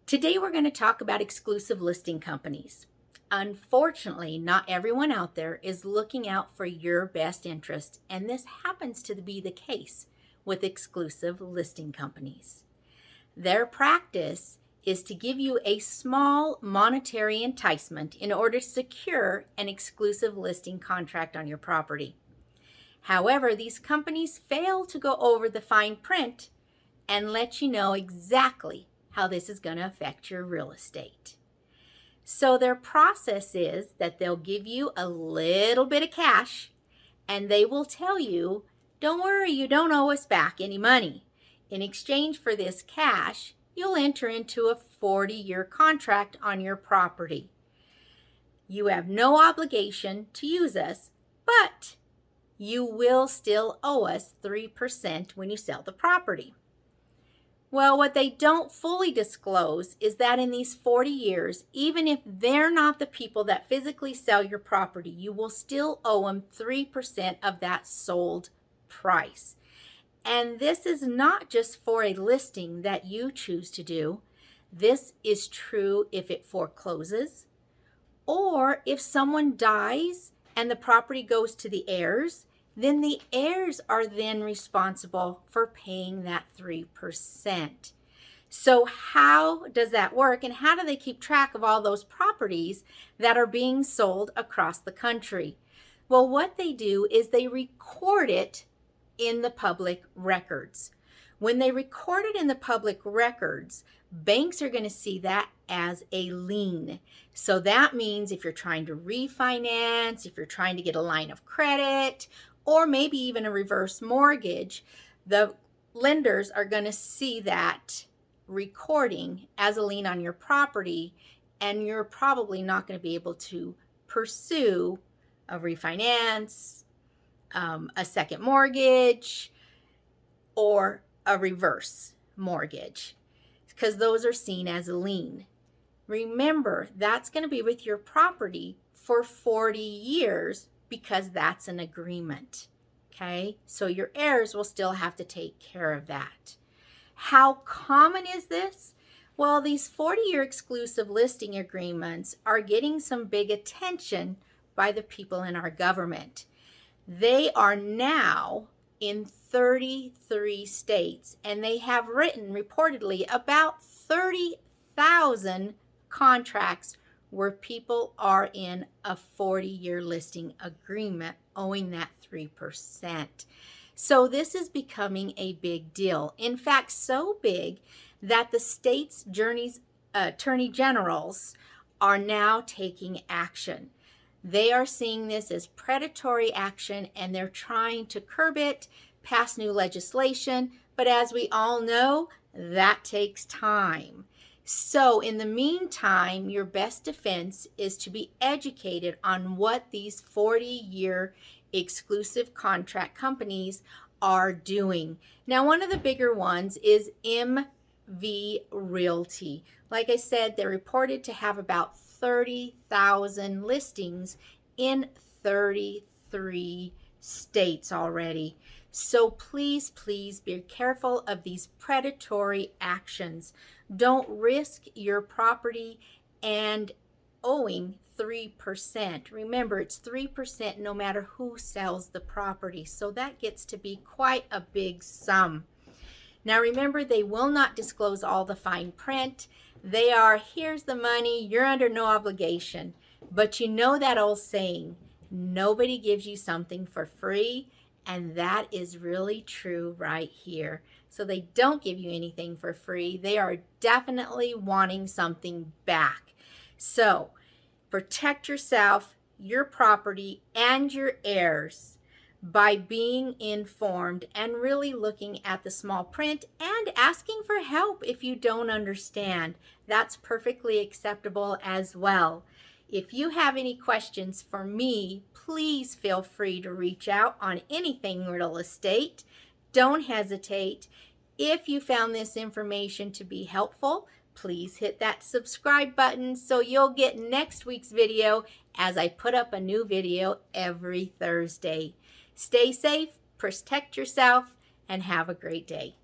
Today we're going to talk about exclusive listing companies. Unfortunately, not everyone out there is looking out for your best interest, and this happens to be the case with exclusive listing companies. Their practice is to give you a small monetary enticement in order to secure an exclusive listing contract on your property. However, these companies fail to go over the fine print and let you know exactly how this is going to affect your real estate. So their process is that they'll give you a little bit of cash and they will tell you, don't worry, you don't owe us back any money. In exchange for this cash, you'll enter into a 40-year contract on your property. You have no obligation to use us, but you will still owe us 3% when you sell the property. Well, what they don't fully disclose is that in these 40 years, even if they're not the people that physically sell your property, you will still owe them 3% of that sold price. And this is not just for a listing that you choose to do. This is true if it forecloses or if someone dies and the property goes to the heirs. Then the heirs are then responsible for paying that 3%. So how does that work, and how do they keep track of all those properties that are being sold across the country? Well, what they do is they record it in the public records. When they record it in the public records, banks are going to see that as a lien. So that means if you're trying to refinance, if you're trying to get a line of credit, or maybe even a reverse mortgage, the lenders are going to see that recording as a lien on your property, and you're probably not going to be able to pursue a refinance, a second mortgage, or a reverse mortgage, because those are seen as a lien. Remember, that's going to be with your property for 40 years because that's an agreement, okay? So your heirs will still have to take care of that. How common is this? Well, these 40-year exclusive listing agreements are getting some big attention by the people in our government. They are now in 33 states, and they have written reportedly about 30,000 contracts where people are in a 40-year listing agreement owing that 3%. So this is becoming a big deal. In fact, so big that the state's attorney generals are now taking action. They are seeing this as predatory action, and they're trying to curb it, pass new legislation, but as we all know, that takes time. So in the meantime, your best defense is to be educated on what these 40-year exclusive contract companies are doing. Now, one of the bigger ones is MV Realty. Like I said, they're reported to have about 30,000 listings in 33 states already. So please, please be careful of these predatory actions. Don't risk your property and owing 3%. Remember, it's 3% no matter who sells the property. So that gets to be quite a big sum. Now remember, they will not disclose all the fine print. They are, here's the money, you're under no obligation. But you know that old saying, nobody gives you something for free. And that is really true right here. So they don't give you anything for free. They are definitely wanting something back. So protect yourself, your property, and your heirs by being informed and really looking at the small print and asking for help if you don't understand. That's perfectly acceptable as well. If you have any questions for me, please feel free to reach out on anything real estate. Don't hesitate. If you found this information to be helpful, please hit that subscribe button so you'll get next week's video as I put up a new video every Thursday. Stay safe, protect yourself, and have a great day.